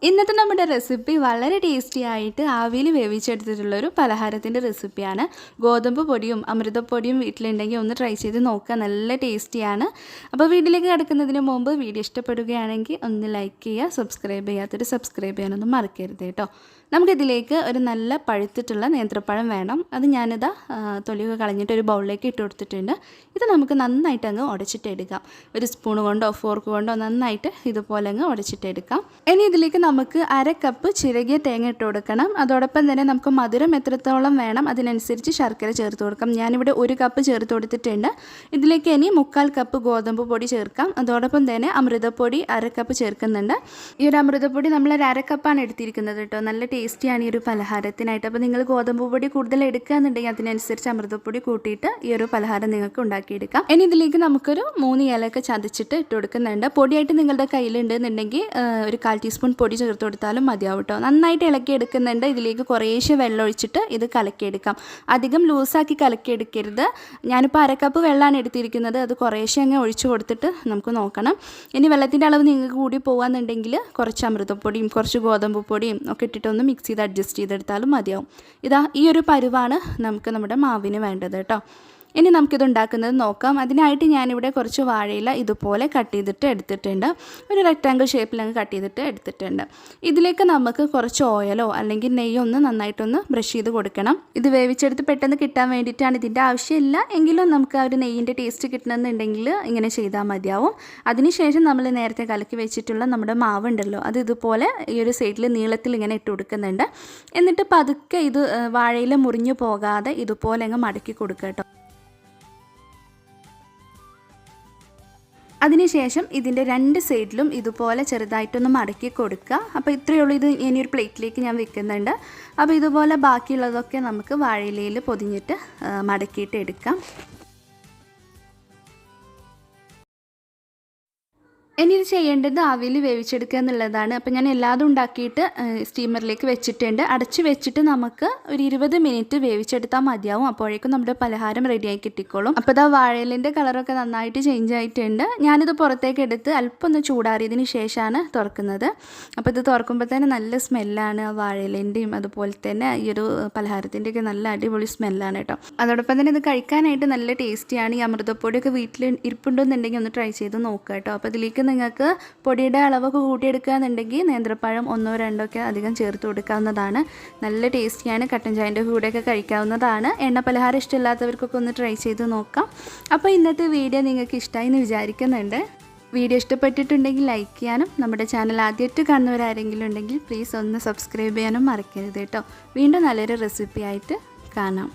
ഇന്നത്തെ നമ്മുടെ റെസിപ്പി വളരെ ടേസ്റ്റി ആയിട്ട് ആവിയിൽ വേവിച്ചെടുത്തിട്ടുള്ളൊരു പലഹാരത്തിൻ്റെ റെസിപ്പിയാണ്. ഗോതമ്പ് പൊടിയും അമൃതപ്പൊടിയും വീട്ടിലുണ്ടെങ്കിൽ ഒന്ന് ട്രൈ ചെയ്ത് നോക്കുക, നല്ല ടേസ്റ്റിയാണ്. അപ്പോൾ വീട്ടിലേക്ക് കിടക്കുന്നതിന് മുമ്പ് വീഡിയോ ഇഷ്ടപ്പെടുകയാണെങ്കിൽ ഒന്ന് ലൈക്ക് ചെയ്യുക, സബ്സ്ക്രൈബ് ചെയ്യാത്തൊരു സബ്സ്ക്രൈബ് ചെയ്യാനൊന്നും മറക്കരുത് കേട്ടോ. നമുക്കിതിലേക്ക് ഒരു നല്ല പഴുത്തിട്ടുള്ള നേന്ത്രപ്പഴം വേണം. അത് ഞാനിതാ തൊലിയൊക്കെ കളഞ്ഞിട്ട് ഒരു ബൗളിലേക്ക് ഇട്ട് കൊടുത്തിട്ടുണ്ട്. ഇത് നമുക്ക് നന്നായിട്ട് അങ്ങ് ഉടച്ചിട്ടെടുക്കാം. ഒരു സ്പൂൺ കൊണ്ടോ ഫോർക്ക് കൊണ്ടോ നന്നായിട്ട് ഇതുപോലെ അങ്ങ് ഉടച്ചിട്ടെടുക്കാം. ഇനി ഇതിലേക്ക് നമുക്ക് 1/2 കപ്പ് ചിരകിയ തേങ്ങ ഇട്ട് കൊടുക്കണം. അതോടൊപ്പം തന്നെ നമുക്ക് മധുരം എത്രത്തോളം വേണം അതിനനുസരിച്ച് ശർക്കര ചേർത്ത് കൊടുക്കാം. ഞാനിവിടെ 1 കപ്പ് ചേർത്ത് കൊടുത്തിട്ടുണ്ട്. ഇതിലേക്ക് ഇനി 3/4 കപ്പ് ഗോതമ്പ് പൊടി ചേർക്കാം. അതോടൊപ്പം തന്നെ അമൃതപ്പൊടി 1/2 കപ്പ് ചേർക്കുന്നുണ്ട്. ഈ ഒരു അമൃതപ്പൊടി നമ്മൾ 1/2 കപ്പാണ് എടുത്തിരിക്കുന്നത് കേട്ടോ. നല്ല ടേസ്റ്റിയാണ് ഈ ഒരു പലഹാരത്തിനായിട്ട്. അപ്പോൾ നിങ്ങൾ ഗോതമ്പ് പൊടി കൂടുതൽ എടുക്കുകയെന്നുണ്ടെങ്കിൽ അതിനനുസരിച്ച് അമൃതപ്പൊടി കൂട്ടിയിട്ട് ഈ ഒരു പലഹാരം നിങ്ങൾക്ക് ഉണ്ടാക്കിയെടുക്കാം. ഇനി ഇതിലേക്ക് നമുക്കൊരു 3 ഏലക്ക ചതച്ചിട്ട് ഇട്ട് കൊടുക്കുന്നുണ്ട്. പൊടിയായിട്ട് നിങ്ങളുടെ കയ്യിലുണ്ടെന്നുണ്ടെങ്കിൽ ഒരു 1/4 ടീസ്പൂൺ പൊടി ചേർത്ത് കൊടുത്താലും മതിയാവും കേട്ടോ. നന്നായിട്ട് ഇളക്കി എടുക്കുന്നുണ്ട്. ഇതിലേക്ക് കുറേശ്ശെ വെള്ളം ഒഴിച്ചിട്ട് ഇത് കലക്കിയെടുക്കാം. അധികം ലൂസാക്കി കലക്കിയെടുക്കരുത്. ഞാനിപ്പോൾ 1/2 കപ്പ് വെള്ളമാണ് എടുത്തിരിക്കുന്നത്. അത് കുറേശ്ശെ അങ്ങ് ഒഴിച്ചു കൊടുത്തിട്ട് നമുക്ക് നോക്കണം. ഇനി വെള്ളത്തിൻ്റെ അളവ് നിങ്ങൾക്ക് കൂടി പോകുകയെന്നുണ്ടെങ്കിൽ കുറച്ച് അമൃതപ്പൊടിയും കുറച്ച് ഗോതമ്പ് പൊടിയും ഒക്കെ ഇട്ടിട്ടൊന്ന് മിക്സ് ചെയ്ത് അഡ്ജസ്റ്റ് ചെയ്തെടുത്താലും മതിയാവും. ഇതാ ഈ ഒരു പരുവാണ് നമുക്ക് നമ്മുടെ മാവിന് വേണ്ടത് കേട്ടോ. ഇനി നമുക്കിത് ഉണ്ടാക്കുന്നത് നോക്കാം. അതിനായിട്ട് ഞാനിവിടെ കുറച്ച് വാഴയില ഇതുപോലെ കട്ട് ചെയ്തിട്ട് എടുത്തിട്ടുണ്ട്. ഒരു റെക്റ്റാങ്കിൾ ഷേപ്പിലങ്ങ് കട്ട് ചെയ്തിട്ട് എടുത്തിട്ടുണ്ട്. ഇതിലേക്ക് നമുക്ക് കുറച്ച് ഓയിലോ അല്ലെങ്കിൽ നെയ്യോ ഒന്ന് നന്നായിട്ടൊന്ന് ബ്രഷ് ചെയ്ത് കൊടുക്കണം. ഇത് വേവിച്ചെടുത്ത് പെട്ടെന്ന് കിട്ടാൻ വേണ്ടിയിട്ടാണ്. ഇതിൻ്റെ ആവശ്യമില്ല എങ്കിലും നമുക്ക് ആ ഒരു നെയ്യിൻ്റെ ടേസ്റ്റ് കിട്ടണമെന്നുണ്ടെങ്കിൽ ഇങ്ങനെ ചെയ്താൽ മതിയാവും. അതിനുശേഷം നമ്മൾ നേരത്തെ കലക്കി വെച്ചിട്ടുള്ള നമ്മുടെ മാവുണ്ടല്ലോ, അത് ഇതുപോലെ ഈ ഒരു സൈഡിൽ നീളത്തിൽ ഇങ്ങനെ ഇട്ട് കൊടുക്കുന്നുണ്ട്. എന്നിട്ട് പതുക്കെ ഇത് വാഴയില മുറിഞ്ഞു പോകാതെ ഇതുപോലെ അങ്ങ് മടക്കി കൊടുക്കുക കേട്ടോ. അതിനുശേഷം ഇതിൻ്റെ 2 സൈഡിലും ഇതുപോലെ ചെറുതായിട്ടൊന്ന് മടക്കി കൊടുക്കുക. അപ്പോൾ ഇത്രയേ ഉള്ളൂ. ഇത് ഇനി ഒരു പ്ലേറ്റിലേക്ക് ഞാൻ വെക്കുന്നുണ്ട്. അപ്പോൾ ഇതുപോലെ ബാക്കിയുള്ളതൊക്കെ നമുക്ക് വാഴയിലയിൽ പൊതിഞ്ഞിട്ട് മടക്കിയിട്ട് എടുക്കാം. ഇനി ഇത് ചെയ്യേണ്ടത് ആവിയിൽ വേവിച്ചെടുക്കുക എന്നുള്ളതാണ്. അപ്പോൾ ഞാൻ എല്ലാതും ഉണ്ടാക്കിയിട്ട് സ്റ്റീമറിലേക്ക് വെച്ചിട്ടുണ്ട്. അടച്ച് വെച്ചിട്ട് നമുക്ക് ഒരു 20 മിനിറ്റ് വേവിച്ചെടുത്താൽ മതിയാവും. അപ്പോഴേക്കും നമ്മുടെ പലഹാരം റെഡിയായി കിട്ടിക്കോളും. അപ്പോൾ ഇതാ വാഴയിലിൻ്റെ കളറൊക്കെ നന്നായിട്ട് ചേഞ്ച് ആയിട്ടുണ്ട്. ഞാനിത് പുറത്തേക്ക് എടുത്ത് അല്പം ഒന്ന് ചൂടാറിയതിന് ശേഷമാണ് തുറക്കുന്നത്. അപ്പോൾ ഇത് തുറക്കുമ്പോൾ തന്നെ നല്ല സ്മെല്ലാണ്. വാഴയിലിൻ്റെയും അതുപോലെ തന്നെ ഈ ഒരു പലഹാരത്തിൻ്റെയൊക്കെ നല്ല അടിപൊളി സ്മെല്ലാണ് കേട്ടോ. അതോടൊപ്പം തന്നെ ഇത് കഴിക്കാനായിട്ട് നല്ല ടേസ്റ്റിയാണ്. ഈ അമൃതപ്പൊടിയൊക്കെ വീട്ടിൽ ഇരിപ്പുണ്ടെന്നുണ്ടെങ്കിൽ ഒന്ന് ട്രൈ ചെയ്ത് നോക്കുക കേട്ടോ. അപ്പോൾ ഇതിലേക്ക് നിങ്ങൾക്ക് പൊടിയുടെ അളവൊക്കെ കൂട്ടിയെടുക്കുകയെന്നുണ്ടെങ്കിൽ നേന്ത്രപ്പഴം 1 or 2 ഒക്കെ അധികം ചേർത്ത് കൊടുക്കാവുന്നതാണ്. നല്ല ടേസ്റ്റിയാണ്. കട്ടൻ ചായൻ്റെ കൂടെയൊക്കെ കഴിക്കാവുന്നതാണ്. എണ്ണ പലഹാരം ഇഷ്ടമില്ലാത്തവർക്കൊക്കെ ഒന്ന് ട്രൈ ചെയ്ത് നോക്കാം. അപ്പോൾ ഇന്നത്തെ വീഡിയോ നിങ്ങൾക്ക് ഇഷ്ടമായി എന്ന് വിചാരിക്കുന്നുണ്ട്. വീഡിയോ ഇഷ്ടപ്പെട്ടിട്ടുണ്ടെങ്കിൽ ലൈക്ക് ചെയ്യാനും നമ്മുടെ ചാനൽ ആദ്യമായിട്ട് കാണുന്നവരാരെങ്കിലും ഉണ്ടെങ്കിൽ പ്ലീസ് ഒന്ന് സബ്സ്ക്രൈബ് ചെയ്യാനും മറക്കരുത് കേട്ടോ. വീണ്ടും നല്ലൊരു റെസിപ്പി ആയിട്ട് കാണാം.